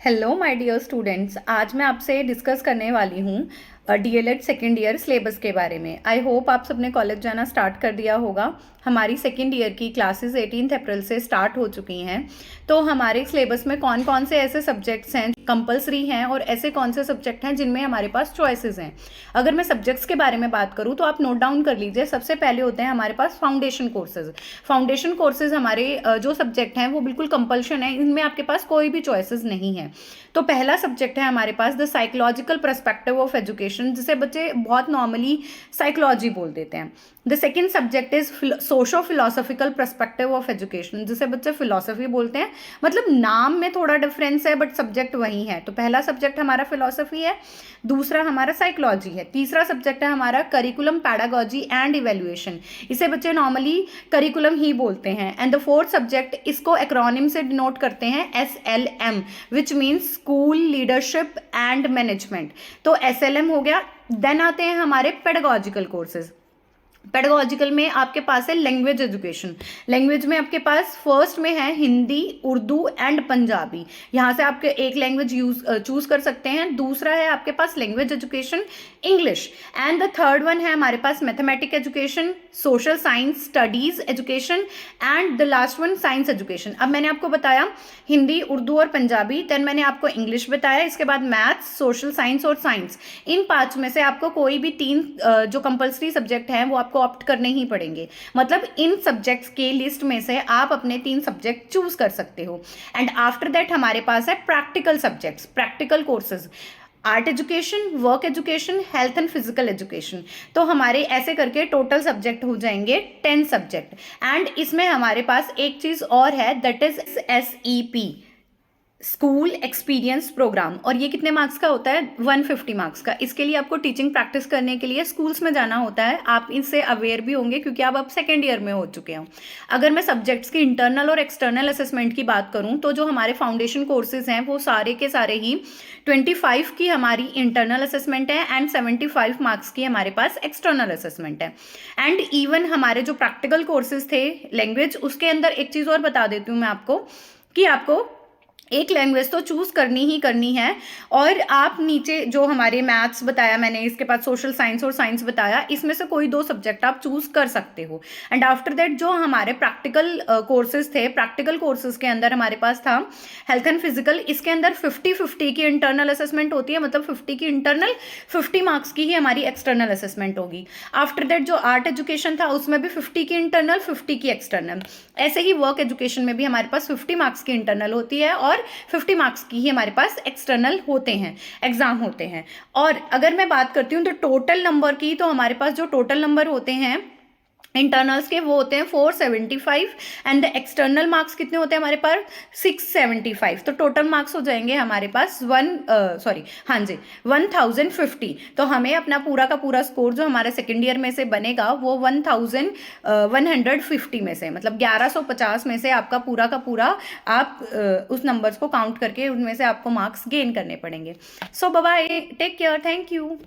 Hello my dear students, आज मैं आपसे डिस्कस करने वाली हूँ डीएलएड सेकेंड ईयर सिलेबस के बारे में। आई होप आप सबने कॉलेज जाना स्टार्ट कर दिया होगा। हमारी सेकेंड ईयर की क्लासेस 18 अप्रैल से स्टार्ट हो चुकी हैं। तो हमारे सिलेबस में कौन कौन से ऐसे सब्जेक्ट्स हैं कंपलसरी हैं और ऐसे कौन से सब्जेक्ट हैं जिनमें हमारे पास चॉइसेस हैं। अगर मैं सब्जेक्ट्स के बारे में बात करूँ तो आप नोट डाउन कर लीजिए। सबसे पहले होते हैं हमारे पास फाउंडेशन कोर्सेज। फाउंडेशन कोर्सेज हमारे जो सब्जेक्ट हैं वो बिल्कुल कंपल्शन है, इनमें आपके पास कोई भी चॉइसेस नहीं है। तो पहला सब्जेक्ट है हमारे पास the psychological perspective of education, जिसे बच्चे बहुत नॉर्मली साइकोलॉजी बोल देते हैं। The second subject is socio philosophical perspective of education, जिसे बच्चे फिलोसफी बोलते हैं। मतलब नाम में थोड़ा डिफरेंस है बट सब्जेक्ट वही है। तो पहला सब्जेक्ट हमारा फिलोसफी है, दूसरा हमारा साइकोलॉजी है, तीसरा सब्जेक्ट है हमारा करिकुलम पैडागॉजी एंड इवेल्युएशन, इसे बच्चे नॉर्मली करिकुलम ही बोलते हैं। एंड द फोर्थ सब्जेक्ट, इसको एक्रोनिम से डिनोट करते हैं SLM, which means school leadership and management. तो SLM हो गया। देन आते हैं हमारे पेडागॉजिकल कोर्सेज। पेडागॉजिकल में आपके पास है लैंग्वेज एजुकेशन। लैंग्वेज में आपके पास फर्स्ट में है हिंदी, उर्दू एंड पंजाबी। यहाँ से आपके एक लैंग्वेज चूज कर सकते हैं। दूसरा है आपके पास language education English. And the third one है हमारे पास mathematic education, social science studies education and the last one science education. अब मैंने आपको बताया हिंदी, उर्दू और पंजाबी, देन मैंने आपको इंग्लिश बताया, इसके बाद मैथ्स, सोशल साइंस और साइंस। इन पांच में से आपको कोई भी तीन जो कंपल्सरी सब्जेक्ट हैं वो आपको ऑप्ट करने ही पड़ेंगे। मतलब इन सब्जेक्ट्स के लिस्ट में से आप अपने 3 सब्जेक्ट चूज कर सकते हो। एंड आफ्टर दैट हमारे पास है practical subjects, practical courses, art education, work education, health and physical education. तो हमारे ऐसे करके टोटल सब्जेक्ट हो जाएंगे 10 सब्जेक्ट। एंड इसमें हमारे पास एक चीज और है, that is SEP, school experience programme. और ये कितने मार्क्स का होता है? 150 मार्क्स का। इसके लिए आपको टीचिंग प्रैक्टिस करने के लिए स्कूल्स में जाना होता है। आप इससे अवेयर भी होंगे क्योंकि आप अब सेकेंड ईयर में हो चुके हो। अगर मैं सब्जेक्ट्स की इंटरनल और एक्सटर्नल असेसमेंट की बात करूं तो जो हमारे फाउंडेशन कोर्सेज हैं वो सारे के सारे ही 25 की हमारी इंटरनल असेसमेंट है एंड 75 मार्क्स की हमारे पास एक्सटर्नल असेसमेंट है। एंड इवन हमारे जो प्रैक्टिकल कोर्सेज थे लैंग्वेज, उसके अंदर एक चीज़ और बता देती हूँ मैं आपको कि आपको एक लैंग्वेज तो चूज करनी ही करनी है। और आप नीचे जो हमारे मैथ्स बताया मैंने, इसके बाद सोशल साइंस और साइंस बताया, इसमें से कोई 2 सब्जेक्ट आप चूज कर सकते हो। एंड आफ्टर दैट जो हमारे प्रैक्टिकल कोर्सेज थे, प्रैक्टिकल कोर्सेज के अंदर हमारे पास था हेल्थ एंड फिजिकल। इसके अंदर 50-50 की इंटरनल असेसमेंट होती है, मतलब 50 की इंटरनल, 50 मार्क्स की ही हमारी एक्सटर्नल असेसमेंट होगी। आफ्टर दैट जो आर्ट एजुकेशन था उसमें भी 50 की इंटरनल, 50 की एक्सटर्नल। ऐसे ही वर्क एजुकेशन में भी हमारे पास 50 मार्क्स की इंटरनल होती है और 50 मार्क्स की ही हमारे पास एक्सटर्नल होते हैं, एग्जाम होते हैं। और अगर मैं बात करती हूँ तो टोटल नंबर की, तो हमारे पास जो टोटल नंबर होते हैं इंटरनल्स के वो होते हैं 475 एंड द एक्सटर्नल मार्क्स कितने होते हैं हमारे पास? 675। तो टोटल मार्क्स हो जाएंगे हमारे पास 1050। तो हमें अपना पूरा का पूरा स्कोर जो हमारे सेकेंड ईयर में से बनेगा वो 1150 में से, मतलब 1150 में से आपका पूरा का पूरा आप उस नंबर्स को काउंट करके उनमें से आपको मार्क्स गेन करने पड़ेंगे। So bye bye, take care, thank you.